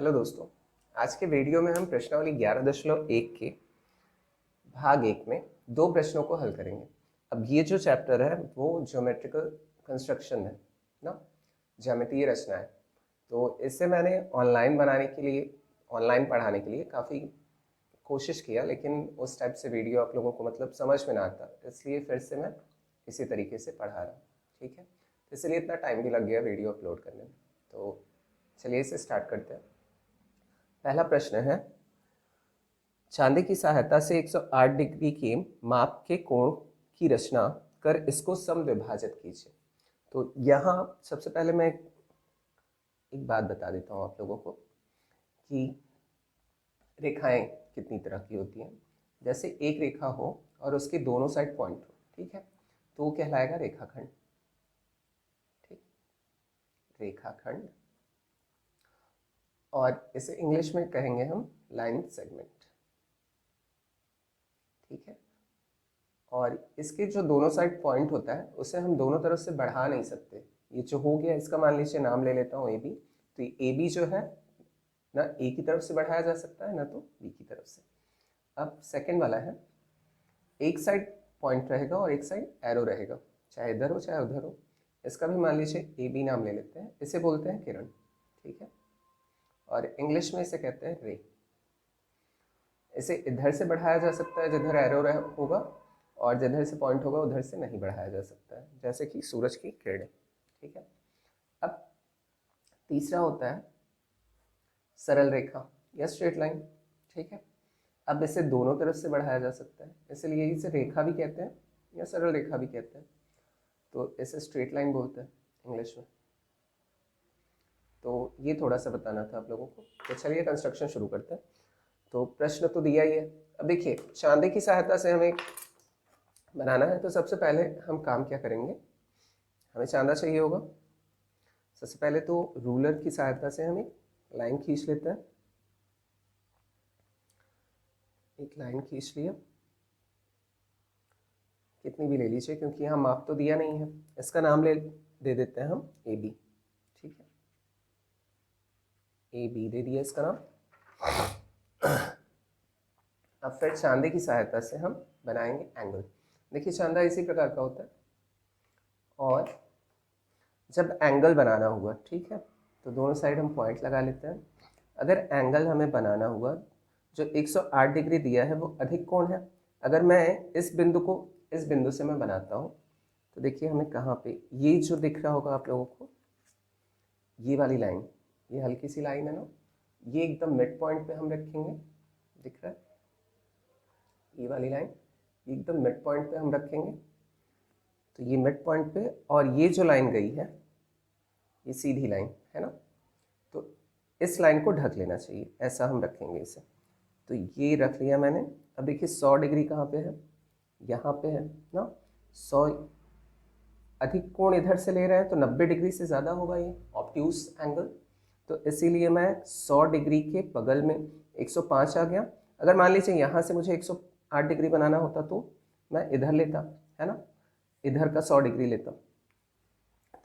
Hello दोस्तों, आज के वीडियो में हम प्रश्नावली 11.1 के भाग 1 में दो प्रश्नों को हल करेंगे। अब ये जो चैप्टर है वो ज्योमेट्रिकल कंस्ट्रक्शन है ना, ज्यामितीय रचनाएं। तो इससे मैंने ऑनलाइन पढ़ाने के लिए काफ़ी कोशिश किया, लेकिन उस टाइप से वीडियो आप लोगों को मतलब समझ में ना आता, इसलिए फिर से मैं इसी तरीके से पढ़ा रहा हूँ। ठीक है, तो इसलिए इतना टाइम भी लग गया वीडियो अपलोड करने में। तो चलिए इसे स्टार्ट करते हैं। पहला प्रश्न है, चांदी की सहायता से 108 डिग्री के माप के कोण की रचना कर इसको समद्विभाजित कीजिए। तो यहाँ सबसे पहले मैं एक बात बता देता हूँ आप लोगों को कि रेखाएं कितनी तरह की होती हैं। जैसे एक रेखा हो और उसके दोनों साइड पॉइंट हो, ठीक है, तो वो कहलाएगा रेखाखंड। ठीक, रेखाखंड, और इसे इंग्लिश में कहेंगे हम लाइन सेगमेंट। ठीक है, और इसके जो दोनों साइड पॉइंट होता है उसे हम दोनों तरफ से बढ़ा नहीं सकते। ये जो हो गया, इसका मान लीजिए नाम ले लेता हूँ ए बी। तो ए बी जो है ना ए की तरफ से बढ़ाया जा सकता है, ना तो बी की तरफ से। अब सेकंड वाला है, एक साइड पॉइंट रहेगा और एक साइड एरो रहेगा, चाहे इधर हो चाहे उधर हो। इसका भी मान लीजिए ए बी नाम ले लेते हैं, इसे बोलते हैं किरण। ठीक है, और इंग्लिश में इसे कहते हैं रे। इसे इधर से बढ़ाया जा सकता है जिधर एरो होगा, और जिधर से पॉइंट होगा उधर से नहीं बढ़ाया जा सकता है, जैसे कि सूरज की किरणें। ठीक है, अब तीसरा होता है सरल रेखा या स्ट्रेट लाइन। ठीक है, अब इसे दोनों तरफ से बढ़ाया जा सकता है, इसलिए इसे रेखा भी कहते हैं या सरल रेखा भी कहते हैं। तो इसे स्ट्रेट लाइन बोलते हैं इंग्लिश में। तो ये थोड़ा सा बताना था आप लोगों को। तो चलिए कंस्ट्रक्शन शुरू करते हैं। तो प्रश्न तो दिया ही है। अब देखिए, चांदी की सहायता से हमें बनाना है, तो सबसे पहले हम काम क्या करेंगे, हमें चांदा चाहिए होगा। सबसे पहले तो रूलर की सहायता से हम एक लाइन खींच लेते हैं। एक लाइन खींच लिया, कितनी भी ले लीजिए क्योंकि यहाँ माप तो दिया नहीं है। इसका नाम दे देते हैं हम ए बी। ठीक है, ए बी दे दिया इसका नाम। अब फिर चांदे की सहायता से हम बनाएंगे एंगल। देखिए, चांदा इसी प्रकार का होता है, और जब एंगल बनाना हुआ, ठीक है, तो दोनों साइड हम पॉइंट लगा लेते हैं। अगर एंगल हमें बनाना हुआ, जो 108 डिग्री दिया है वो अधिक कोण है। अगर मैं इस बिंदु से मैं बनाता हूँ, तो देखिए हमें कहाँ पे, ये जो दिख रहा होगा आप लोगों को, ये वाली लाइन, ये हल्की सी लाइन है ना, ये एकदम मिड पॉइंट पे हम रखेंगे। दिख रहा है ये वाली लाइन, ये एकदम मिड पॉइंट पे हम रखेंगे। तो ये मिड पॉइंट पे, और ये जो लाइन गई है ये सीधी लाइन है ना, तो इस लाइन को ढक लेना चाहिए, ऐसा हम रखेंगे इसे। तो ये रख लिया मैंने। अब देखिए 100 डिग्री कहाँ पे है, यहाँ पे है ना। 100 अधिक कोण इधर से ले रहे हैं तो 90 डिग्री से ज़्यादा होगा ये ऑब्ट्यूज एंगल। तो इसीलिए मैं 100 डिग्री के बगल में 105 आ गया। अगर मान लीजिए यहाँ से मुझे 108 डिग्री बनाना होता तो मैं इधर लेता, है ना, इधर का 100 डिग्री लेता।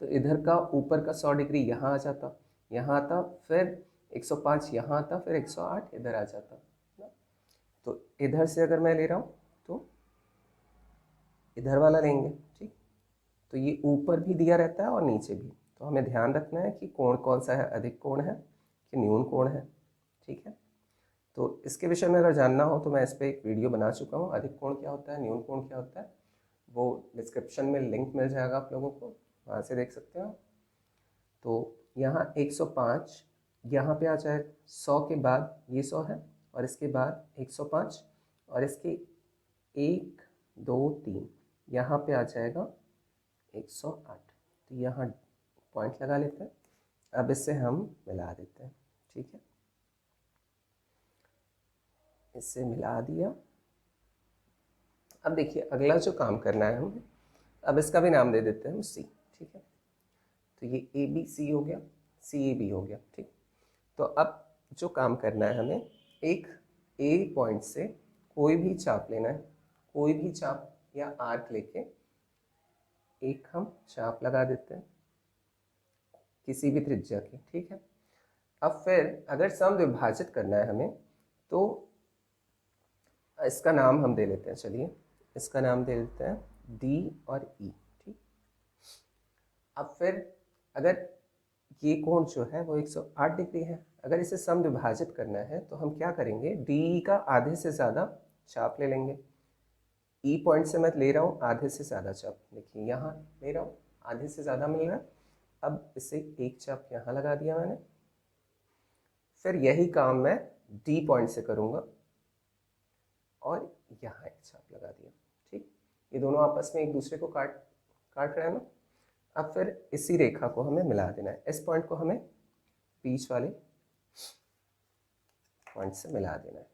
तो इधर का ऊपर का 100 डिग्री यहाँ आ जाता, यहाँ आता, फिर 105 यहाँ आता, फिर 108 इधर आ जाता ना। तो इधर से अगर मैं ले रहा हूँ तो इधर वाला लेंगे। ठीक, तो ये ऊपर भी दिया रहता है और नीचे भी। तो हमें ध्यान रखना है कि कोण कौन सा है, अधिक कोण है कि न्यून कोण है। ठीक है, तो इसके विषय में अगर जानना हो तो मैं इस पर एक वीडियो बना चुका हूँ, अधिक कोण क्या होता है, न्यून कोण क्या होता है। वो डिस्क्रिप्शन में लिंक मिल जाएगा आप लोगों को, वहाँ से देख सकते हो। तो यहाँ 105 यहाँ पे आ जाए, 100 के बाद ये 100 है, और इसके बाद 105, और इसके 1 2 3 यहाँ पे आ जाएगा 108। तो यहाँ पॉइंट लगा लेते हैं। अब इससे हम मिला देते हैं। ठीक है, इससे मिला दिया। अब देखिए अगला जो काम करना है हमें, अब इसका भी नाम दे देते हैं हम सी। ठीक है, तो ये ए बी सी हो गया, सी ए बी हो गया। ठीक, तो अब जो काम करना है हमें, एक ए पॉइंट से कोई भी चाप लेना है, कोई भी चाप या आर्क लेके एक हम चाप लगा देते हैं किसी भी त्रिज्या की। ठीक है, अब फिर अगर सम विभाजित करना है हमें, तो इसका नाम हम दे लेते हैं, चलिए इसका नाम दे लेते हैं डी और ई। ठीक, अब फिर अगर ये कोण जो है वो 108 डिग्री है, अगर इसे सम विभाजित करना है तो हम क्या करेंगे, डी का आधे से ज़्यादा चाप ले लेंगे। ई पॉइंट से मैं ले रहा हूँ आधे से ज़्यादा चाप, देखिए यहाँ ले रहा हूँ, आधे से ज़्यादा मिल रहा है। अब इसे एक चाप यहाँ लगा दिया मैंने, फिर यही काम मैं डी पॉइंट से करूँगा और यहाँ एक चाप लगा दिया। ठीक, ये दोनों आपस में एक दूसरे को काट काट रहे हैं ना। अब फिर इसी रेखा को हमें मिला देना है, इस पॉइंट को हमें बीच वाले पॉइंट से मिला देना है।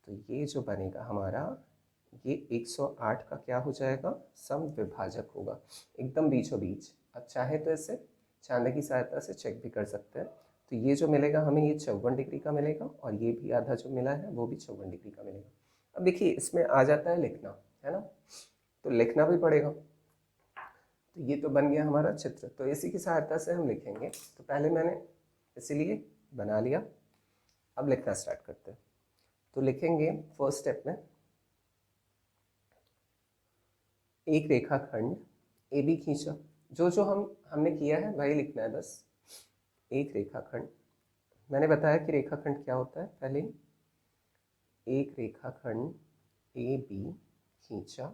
तो ये जो बनेगा हमारा, ये 108 का क्या हो जाएगा, सम विभाजक होगा, एकदम बीचों बीच। अब चाहे तो इसे चांदे की सहायता से चेक भी कर सकते हैं। तो ये जो मिलेगा हमें, ये 54 डिग्री का मिलेगा, और ये भी आधा जो मिला है वो भी 54 डिग्री का मिलेगा। अब देखिए इसमें आ जाता है लिखना, है ना, तो लिखना भी पड़ेगा। तो ये तो बन गया हमारा चित्र, तो इसी की सहायता से हम लिखेंगे। तो पहले मैंने इसीलिए बना लिया, अब लिखना स्टार्ट करते हैं। तो लिखेंगे फर्स्ट स्टेप में, एक रेखाखंड ए बी खींचा, जो जो हमने किया है वही लिखना है बस। एक रेखाखंड, मैंने बताया कि रेखाखंड क्या होता है पहले ही, एक रेखाखंड ए बी खींचा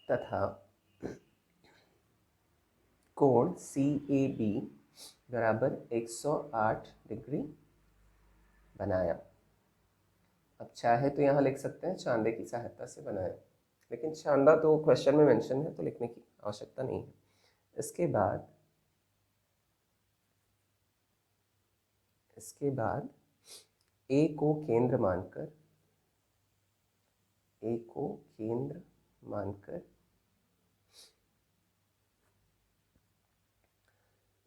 तथा कोण सी ए बी बराबर 108 डिग्री बनाया। अब चाहे तो यहाँ लिख सकते हैं चांदे की सहायता से बनाया, लेकिन चांदा तो क्वेश्चन में मेंशन है तो लिखने की आवश्यकता नहीं है। इसके बाद ए को केंद्र मानकर, ए को केंद्र मानकर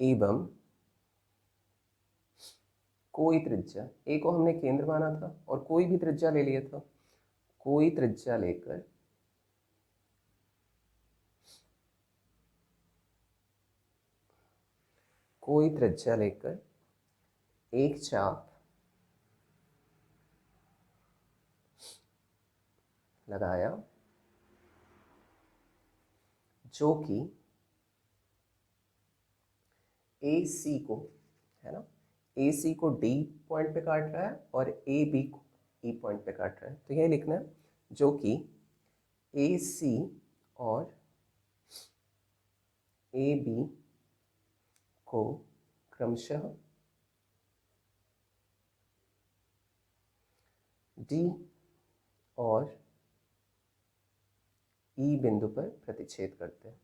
एवं कोई त्रिज्या, ए को हमने केंद्र माना था और कोई भी त्रिज्या ले लिया था, कोई त्रिज्या लेकर एक चाप लगाया जो कि ए सी को, है ना, ए सी को डी पॉइंट पे काट रहा है और ए बी को ई पॉइंट पे काट रहा है। तो यही लिखना है, जो कि ए सी और ए बी को क्रमशः डी और ई बिंदु पर प्रतिच्छेद करते हैं।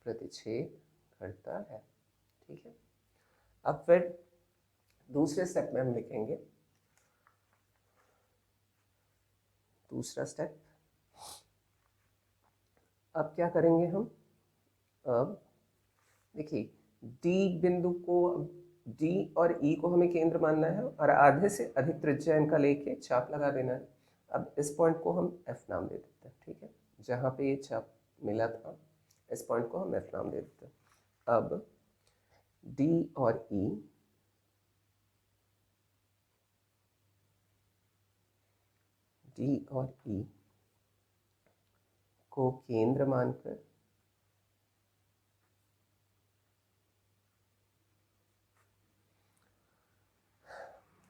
प्रतिच्छेद करता है, ठीक है। अब फिर दूसरे स्टेप में हम लिखेंगे, दूसरा स्टेप, अब क्या करेंगे हम, अब देखिए डी बिंदु को, डी और ई को हमें केंद्र मानना है और आधे से अधिक त्रिज्या इनका लेके चाप लगा देना है। अब इस पॉइंट को हम एफ नाम दे देते हैं, ठीक है, जहाँ पे ये चाप मिला था इस पॉइंट को हम एफ नाम दे देते हैं। अब डी और ई को केंद्र मानकर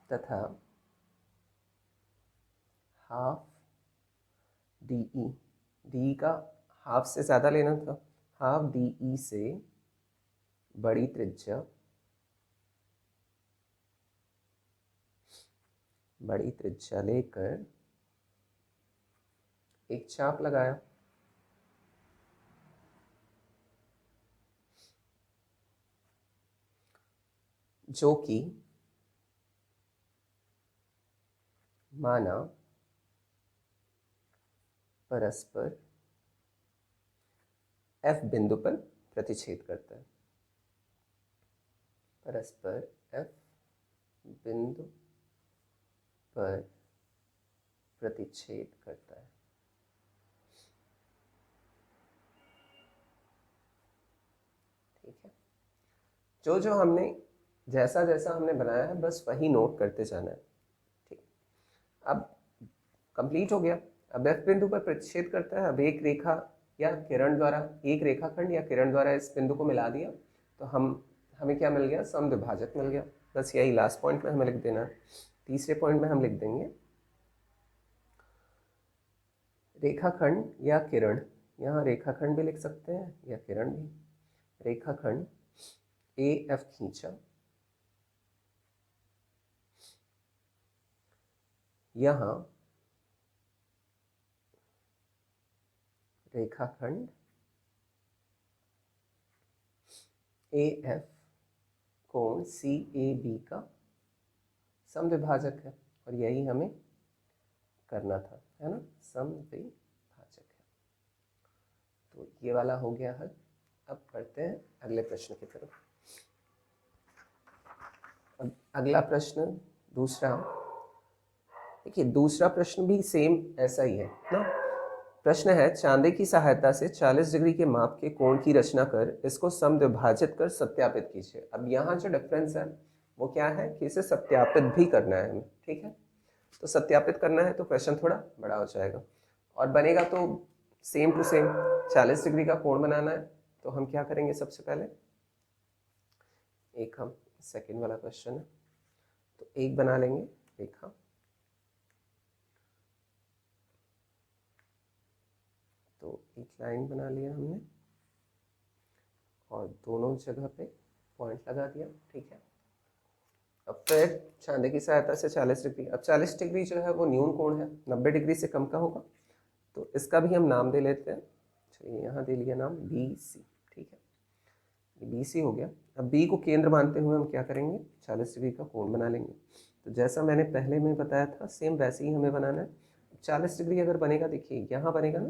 तथा हाफ डी ई, डी का हाफ से ज़्यादा लेना था, हाफ डी ई से बड़ी त्रिज्या लेकर एक चाप लगाया जो कि माना परस्पर एफ बिंदु पर प्रतिच्छेद करता है, परस्पर एफ बिंदु पर प्रतिच्छेद करता है। ठीक है, जो जो हमने जैसा जैसा हमने बनाया है बस वही नोट करते जाना है। ठीक, अब कंप्लीट हो गया। अब F बिंदु पर प्रतिच्छेद करता है। अब एक रेखा या किरण द्वारा, एक रेखाखंड या किरण द्वारा इस बिंदु को मिला दिया तो हमें क्या मिल गया, समद्विभाजक मिल गया। बस यही लास्ट पॉइंट में हमें लिख देना है। तीसरे पॉइंट में हम लिख देंगे रेखाखंड या किरण, यहाँ रेखाखंड भी लिख सकते हैं या किरण भी। रेखाखंड AF खींचा, यहाँ रेखाखंड AF कोण CAB का समद्विभाजक है, और यही हमें करना था, है ना, समद्विभाजक है। तो ये वाला हो गया हल। अब बढ़ते हैं अगले प्रश्न की तरफ। अब अगला प्रश्न दूसरा, देखिए दूसरा प्रश्न भी सेम ऐसा ही है ना। प्रश्न है, चांदे की सहायता से 40 डिग्री के माप के कोण की रचना कर इसको समद्विभाजित कर सत्यापित कीजिए। अब यहाँ जो डिफरेंस है वो क्या है कि इसे सत्यापित भी करना है हमें। ठीक है, तो सत्यापित करना है तो क्वेश्चन थोड़ा बड़ा हो जाएगा और बनेगा तो सेम टू सेम 40 डिग्री का कोण बनाना है। तो हम क्या करेंगे, सबसे पहले एक हम सेकेंड वाला क्वेश्चन है तो एक बना लेंगे रेखा, तो एक लाइन बना लिया हमने और दोनों जगह पे पॉइंट लगा दिया। ठीक है, अब फिर चांदे की सहायता से 40 डिग्री, अब 40 डिग्री जो है वो न्यून कोण है, 90 डिग्री से कम का होगा, तो इसका भी हम नाम दे लेते हैं। चलिए यहाँ दे लिया नाम BC। ठीक है, ये BC हो गया। अब B को केंद्र मानते हुए हम क्या करेंगे, 40 डिग्री का कोण बना लेंगे। तो जैसा मैंने पहले में बताया था सेम वैसे ही हमें बनाना है। 40 डिग्री अगर बनेगा, देखिए यहाँ बनेगा ना,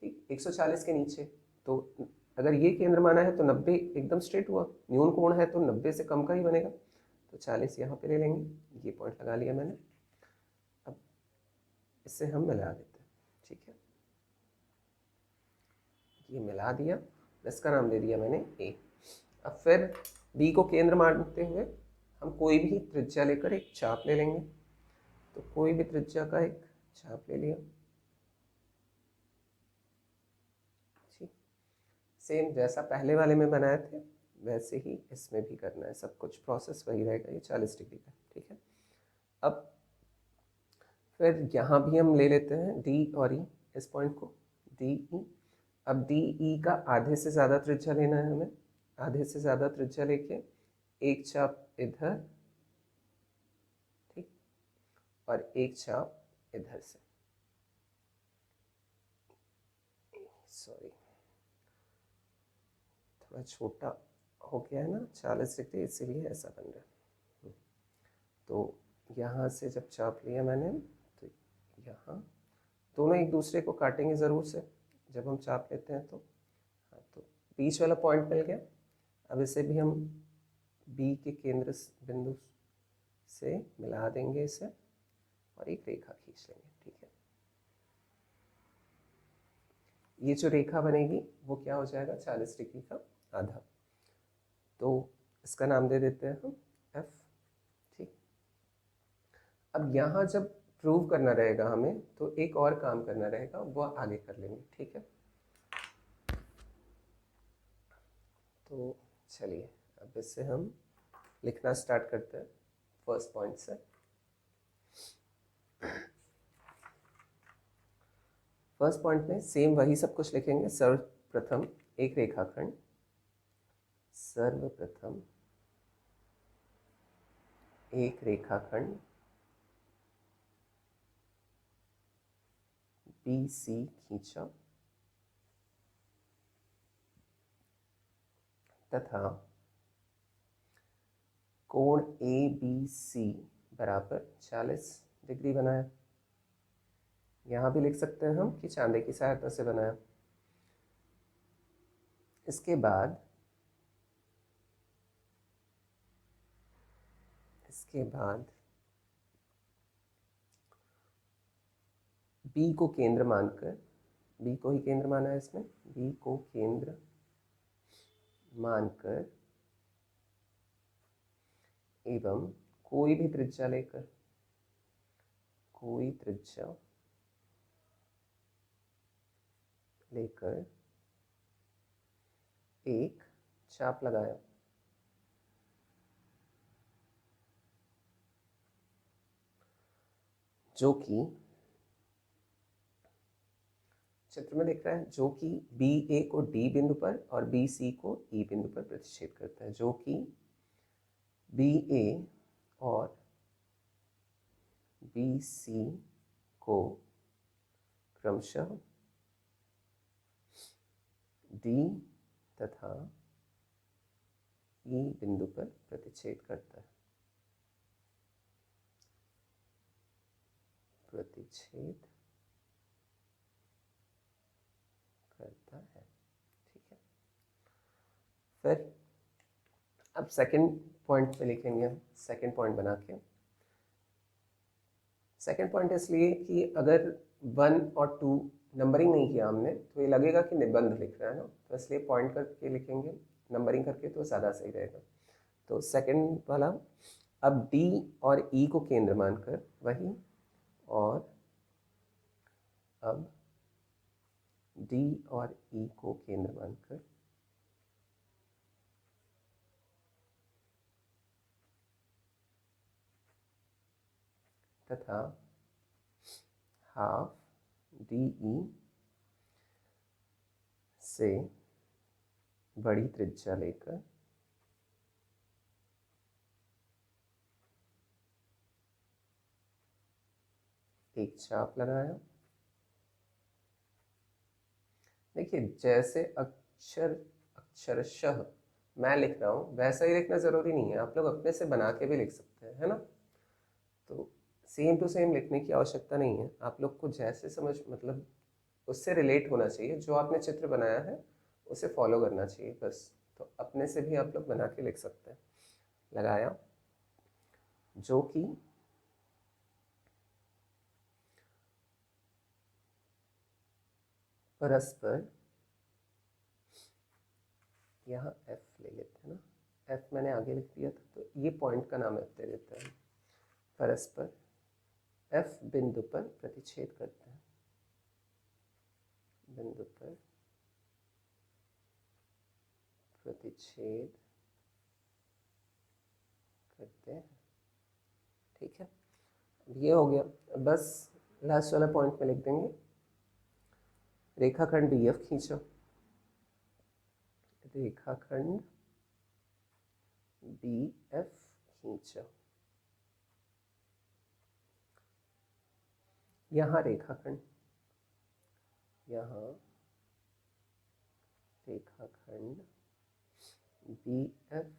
ठीक 140 के नीचे, तो अगर ये केंद्र माना है तो 90 एकदम स्ट्रेट हुआ, न्यून कोण है तो 90 से कम का ही बनेगा, तो 40 यहाँ पे ले लेंगे। ये पॉइंट लगा लिया मैंने। अब इससे हम मिला देते हैं। ठीक है, ये मिला दिया, इसका नाम दे दिया मैंने A। अब फिर B को केंद्र मानते हुए हम कोई भी त्रिज्या लेकर एक चाप ले लेंगे, तो कोई भी त्रिज्या का एक चाप ले लिया। ठीक, सेम जैसा पहले वाले में बनाए थे वैसे ही इसमें भी करना है, सब कुछ प्रोसेस वही रहेगा, ये 40 डिग्री का। ठीक है, अब फिर यहाँ भी हम ले लेते हैं D और E, इस पॉइंट को DE। अब DE का आधे से ज़्यादा त्रिज्या लेना है हमें, आधे से ज़्यादा त्रिज्या लेके एक चाप इधर, ठीक, और एक चाप इधर से, सॉरी थोड़ा छोटा हो गया है ना 40 डिग्री, इसीलिए ऐसा बन रहा है। तो यहाँ से जब चाप लिया मैंने तो यहाँ दोनों एक दूसरे को काटेंगे ज़रूर से जब हम चाप लेते हैं तो। हाँ, तो बीच वाला पॉइंट मिल गया। अब इसे भी हम B के केंद्र बिंदु से मिला देंगे इसे और एक रेखा खींच लेंगे। ठीक है, ये जो रेखा बनेगी वो क्या हो जाएगा, 40 डिग्री का आधा, तो इसका नाम दे देते हैं हम F। ठीक, अब यहाँ जब प्रूव करना रहेगा हमें तो एक और काम करना रहेगा, वो आगे कर लेंगे। ठीक है, तो चलिए अब इससे हम लिखना स्टार्ट करते हैं फर्स्ट पॉइंट से। फर्स्ट पॉइंट में सेम वही सब कुछ लिखेंगे। सर्वप्रथम एक रेखाखंड, सर्वप्रथम एक रेखाखंड BC खींचा तथा कोण ABC बराबर 40 डिग्री बनाया। यहाँ भी लिख सकते हैं हम कि चांदे की सहायता से बनाया। इसके बाद इसके बाद बी को केंद्र मानकर, बी को ही केंद्र माना है इसमें, बी को केंद्र मानकर एवं कोई भी त्रिज्या लेकर, कोई त्रिज्या लेकर एक चाप लगाया। जो कि चित्र में दिख रहा है, जो कि बी ए को डी बिंदु पर और बी सी को ई बिंदु पर प्रतिच्छेद करता है। जो कि बी ए और बी सी को क्रमशः डी तथा ई बिंदु पर प्रतिच्छेद करता है, प्रतिच्छेद करता है। ठीक है, फिर अब सेकंड पॉइंट पे लिखेंगे हम, सेकंड पॉइंट बना के। सेकंड पॉइंट इसलिए कि अगर 1 और 2 नंबरिंग नहीं किया हमने तो ये लगेगा कि निबंध लिख रहा है ना, तो इसलिए पॉइंट करके लिखेंगे, नंबरिंग करके, तो ज़्यादा सही रहेगा। तो सेकंड वाला, अब डी और ई को केंद्र मानकर वही, और अब डी और ई को केंद्र मानकर तथा हाफ डी ई से बड़ी त्रिज्या लेकर एक चाप लगाया। देखिए, जैसे अक्षरशः मैं लिख रहा हूँ वैसा ही लिखना ज़रूरी नहीं है, आप लोग अपने से बना के भी लिख सकते हैं, है ना। तो सेम टू सेम लिखने की आवश्यकता नहीं है, आप लोग को जैसे समझ, मतलब उससे रिलेट होना चाहिए, जो आपने चित्र बनाया है उसे फॉलो करना चाहिए बस। तो अपने से भी आप लोग बना के लिख सकते हैं। लगाया, जो कि परस्पर, यहाँ एफ ले लेते हैं ना, एफ मैंने आगे लिख दिया था तो ये पॉइंट का नाम एफ दे देते हैं। परस्पर एफ बिंदु पर प्रतिच्छेद करते हैं, बिंदु पर प्रतिच्छेद करते हैं। ठीक है, ये हो गया। बस लास्ट वाला पॉइंट में लिख देंगे, रेखाखंड बी एफ खींचो, रेखाखंड बी एफ खींचो। यहाँ रेखाखंड, यहाँ रेखाखंड बी एफ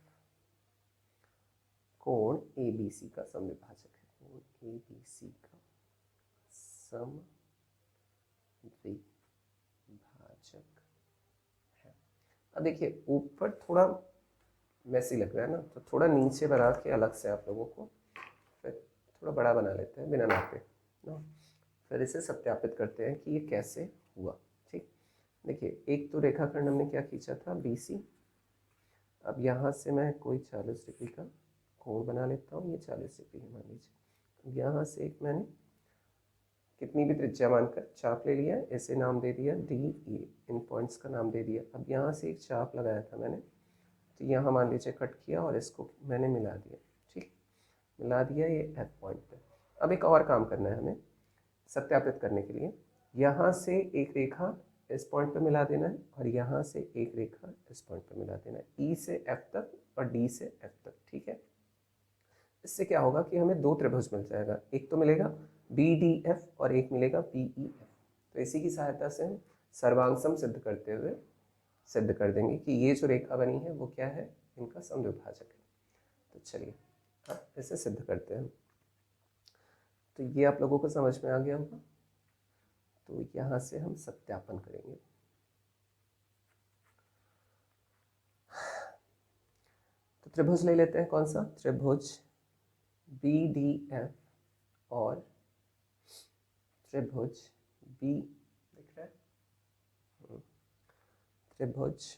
कोण ए बी सी का समविभाजक है, कोण ए बी सी का समविभाजक है। अब देखिए, ऊपर थोड़ा मैसी लग रहा है ना, तो थोड़ा नीचे बना के अलग से आप लोगों को फिर थोड़ा बड़ा बना लेते हैं बिना नापे ना, फिर इसे सत्यापित करते हैं कि ये कैसे हुआ। ठीक, देखिए, एक तो रेखाखंड हमने क्या खींचा था, बी सी। अब यहाँ से मैं कोई 40 डिग्री का कोण बना लेता हूँ, ये 40 डिग्री है मान लीजिए। अब यहाँ से एक मैंने कितनी भी त्रिज्या मानकर चाप ले लिया, इसे नाम दे दिया डी ई, इन पॉइंट्स का नाम दे दिया। अब यहाँ से एक चाप लगाया था मैंने, तो यहाँ मान लीजिए कट किया और इसको मैंने मिला दिया। ठीक, मिला दिया ये एफ पॉइंट पे। अब एक और काम करना है हमें सत्यापित करने के लिए, यहाँ से एक रेखा इस पॉइंट पे मिला देना है और यहाँ से एक रेखा इस पॉइंट पे मिला देना है, ई से एफ तक और डी से एफ तक। ठीक है, इससे क्या होगा कि हमें 2 त्रिभुज मिल जाएगा, एक तो मिलेगा बी डी एफ और एक मिलेगा पी ई एफ। तो इसी की सहायता से हम सर्वांगसम सिद्ध करते हुए सिद्ध कर देंगे कि ये जो रेखा बनी है वो क्या है, इनका समद्विभाजक है। तो चलिए अब इसे सिद्ध करते हैं। तो ये आप लोगों को समझ में आ गया होगा, तो यहाँ से हम सत्यापन करेंगे। तो त्रिभुज ले लेते हैं, कौन सा त्रिभुज बी डी एफ और त्रिभुज बी, दिख रहा है, त्रिभुज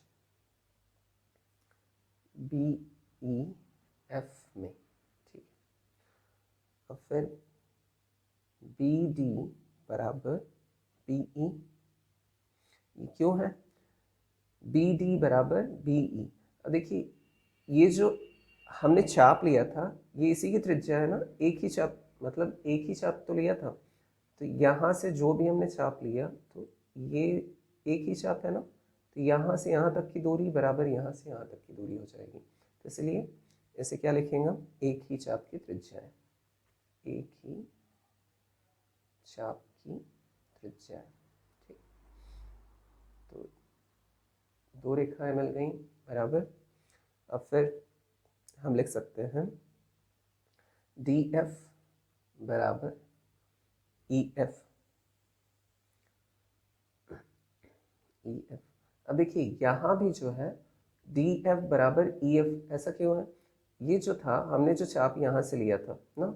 बी ई एफ में, ठीक है। और फिर बी डी बराबर बी ई, क्यों है बी डी बराबर बी ई? अब देखिए ये जो हमने चाप लिया था ये इसी की त्रिज्या है ना, एक ही चाप, मतलब एक ही चाप तो लिया था, तो यहाँ से जो भी हमने चाप लिया तो ये एक ही चाप है ना, तो यहाँ से यहाँ तक की दूरी बराबर यहाँ से यहाँ तक की दूरी हो जाएगी। तो इसलिए इसे क्या लिखेंगे, एक ही चाप की त्रिज्या है, एक ही चाप की त्रिज्या है, ठीक। तो दो रेखाएं मिल गई बराबर। अब फिर हम लिख सकते हैं डी एफ बराबर ई एफ, ई एफ। अब देखिए यहाँ भी जो है डी एफ बराबर ई एफ, ऐसा क्यों है, ये जो था हमने जो चाप यहाँ से लिया था ना,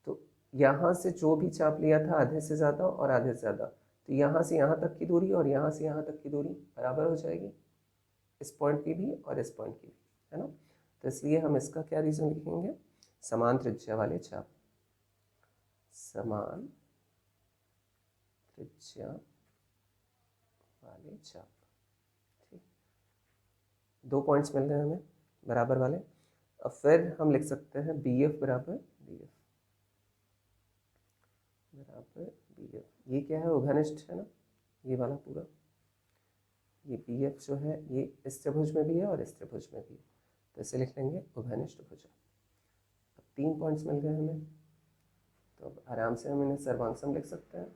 तो यहाँ से जो भी चाप लिया था आधे से ज़्यादा और आधे से ज़्यादा, तो यहाँ से यहाँ तक की दूरी और यहाँ से यहाँ तक की दूरी बराबर हो जाएगी, इस पॉइंट की भी और इस पॉइंट की भी, है ना। तो इसलिए हम इसका क्या रीज़न लिखेंगे, समान त्रिज्या वाले चाप, समान त्रिज्या वाले चाप, ठीक। दो पॉइंट्स मिल गए हमें बराबर वाले। अब फिर हम लिख सकते हैं बी एफ बराबर बी एफ बराबर बी एफ, ये क्या है, उभयनिष्ठ है ना, ये वाला पूरा, ये बी एफ जो है ये इस त्रिभुज में भी है और इस त्रिभुज में भी है, तो इसे लिख लेंगे उभयनिष्ठ भुजा। अब 3 पॉइंट्स मिल गए हमें, तो अब आराम से हम इन्हें सर्वांग लिख सकते हैं।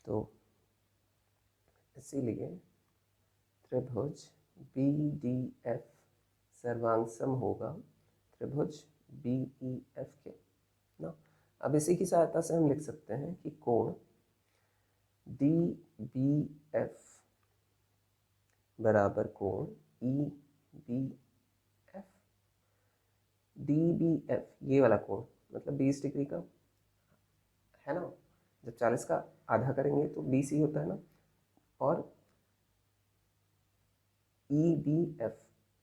तो इसीलिए त्रिभुज बी डी एफ सर्वांग होगा त्रिभुज बी ई एफ के ना। अब इसी की सहायता से हम लिख सकते हैं कि कोण डी बी एफ बराबर कोण E B F, D B F ये वाला कोण मतलब 20 डिग्री का है ना, जब 40 का आधा करेंगे तो 20 ही होता है ना, और ई बी एफ,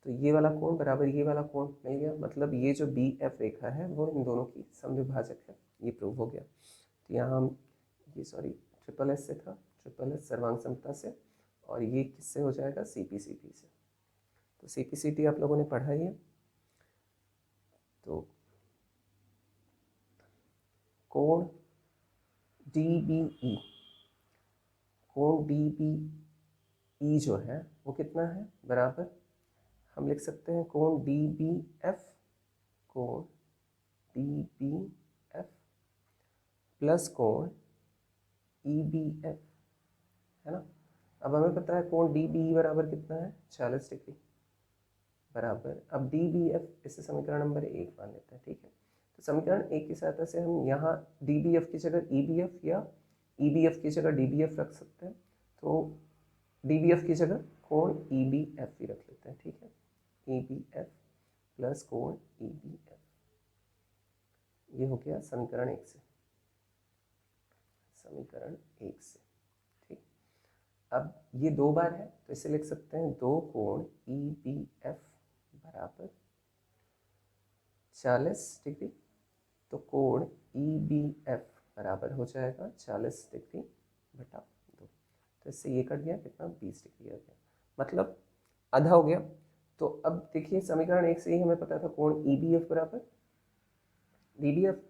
तो ये वाला कोण बराबर ये वाला कोण मिल गया, मतलब ये जो बी एफ रेखा है वो इन दोनों की समविभाजक है, ये प्रूव हो गया। तो यहाँ हम ये सॉरी ट्रिपल एस से था, ट्रिपल एस सर्वांग समता से, और ये किससे हो जाएगा, सी पी सी टी से। तो सी पी सी टी आप लोगों ने पढ़ा ही है। तो कोण डी बी ई, कोण डी बी ई जो है वो कितना है, बराबर हम लिख सकते हैं कोण डी बी एफ, कोण डी बी एफ प्लस कोण ई बी एफ, है ना। अब हमें पता है कोण डी बी बराबर कितना है, 40 डिग्री बराबर। अब डी बी एफ इसे समीकरण नंबर 1 मान लेते हैं, ठीक है। तो समीकरण 1 की सहायता से हम यहाँ डी बी एफ की जगह ई बी एफ या ई बी एफ की जगह डी बी एफ रख सकते हैं। तो डी बी एफ की जगह कोण ई बी एफ भी रख लेते हैं, ठीक है, ई बी एफ प्लस कोण ई बी एफ, ये हो गया समीकरण 1 से, समीकरण 1 से, ठीक। अब ये 2 बार है तो इसे लिख सकते हैं 2 कोण ई बी एफ बराबर 40 डिग्री, तो कोण ई बी एफ बराबर हो जाएगा 40 डिग्री बटा 2, तो इससे ये कट गया, कितना 20 डिग्री आ गया, मतलब आधा हो गया। तो अब देखिए समीकरण 1 से ही हमें पता था कोण ई बी एफ बराबर डी बी एफ,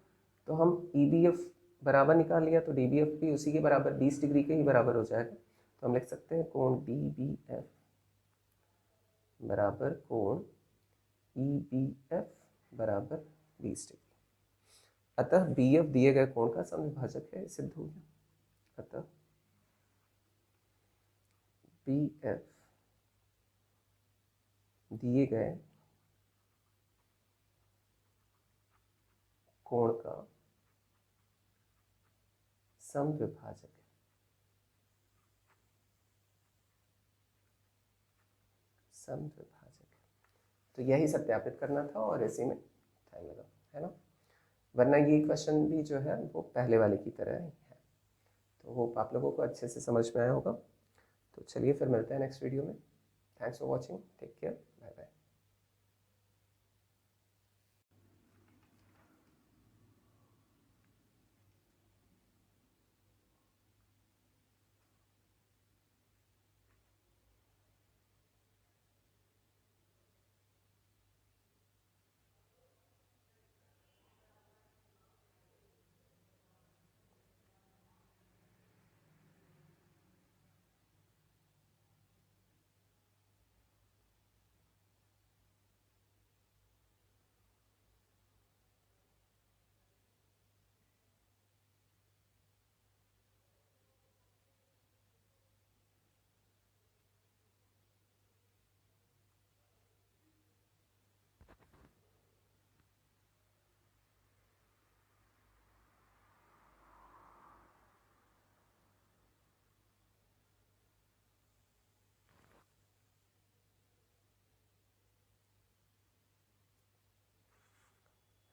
तो हम ई बी एफ बराबर निकाल लिया, तो डी बी एफ भी उसी के बराबर 20 डिग्री के ही बराबर हो जाएगा। तो हम लिख सकते हैं कोण डी बी एफ बराबर कोण ई बी एफ बराबर 20 डिग्री। अतः बी एफ दिए गए कोण का समविभाजक है, सिद्ध हो गया। अतः बी एफ दिए गए कोण का समविभाजक है, समविभाजक है। तो यही सत्यापित करना था और इसी में टाइम लगा, है ना। वरना ये क्वेश्चन भी जो है वो पहले वाले की तरह ही है। तो होप आप लोगों को अच्छे से समझ में आया होगा। तो चलिए फिर मिलते हैं नेक्स्ट वीडियो में। Thanks for watching, take care, bye bye.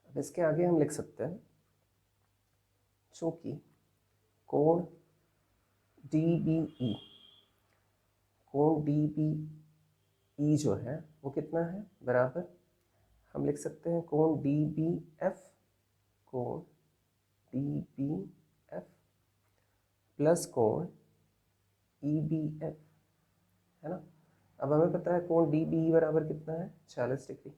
अब इसके आगे हम लिख सकते हैं, चूंकि कोण DBE, कोण DBE जो है वो कितना है, बराबर हम लिख सकते हैं कोण DBF, कोण DBF प्लस कोण EBF, है ना। अब हमें पता है कोण DBE बराबर कितना है, 40 डिग्री,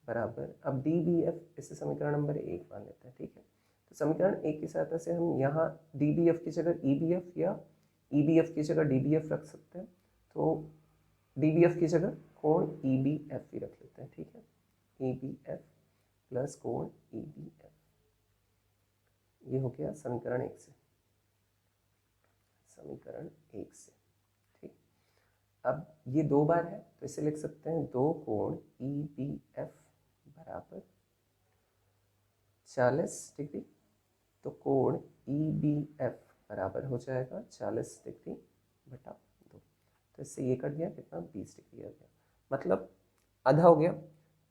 बराबर अब DBF, इसे समीकरण नंबर 1 मान लेते हैं, ठीक है। तो समीकरण 1 की सहायता से हम यहाँ DBF की जगह EBF या EBF की जगह DBF रख सकते हैं। तो DBF की जगह कोण EBF भी रख लेते हैं, ठीक है। EBF प्लस कोण EBF, ये हो गया समीकरण 1 से, समीकरण 1 से, ठीक। अब ये 2 बार है तो इसे लिख सकते हैं 2 कोण EBF बराबर 40 डिग्री। तो कोण EBF बराबर हो जाएगा 40 डिग्री बटा 2। तो इससे ये कट गया, कितना, 20 डिग्री आ गया, मतलब आधा हो गया।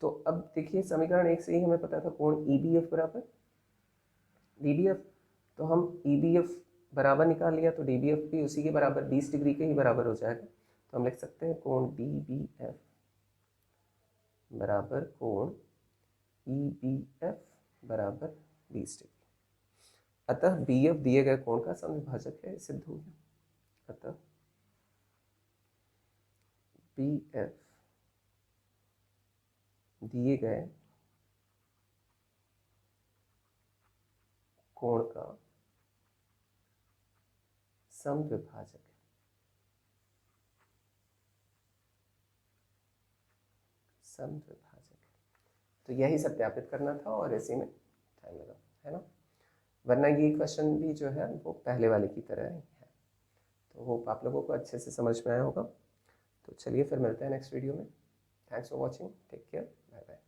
तो अब देखिए समीकरण 1 से ही हमें पता था कोण EBF बराबर DBF, तो हम EBF बराबर निकाल लिया, तो DBF भी उसी के बराबर 20 डिग्री के ही बराबर हो जाएगा। तो हम लिख सकते हैं कोण DBF बराबर कोण EBF बराबर 20 डिग्री। अतः BF दिए गए कोण का समविभाजक है, सिद्ध हो गया। अतः BF दिए गए कोण का समविभाजक है, समविभाजक है। तो यही सत्यापित करना था और इसी में टाइम लगा, है ना। वरना ये क्वेश्चन भी जो है वो पहले वाले की तरह ही है। तो होप आप लोगों को अच्छे से समझ में आया होगा। तो चलिए फिर मिलते हैं नेक्स्ट वीडियो में। Thanks for watching, take care, bye bye.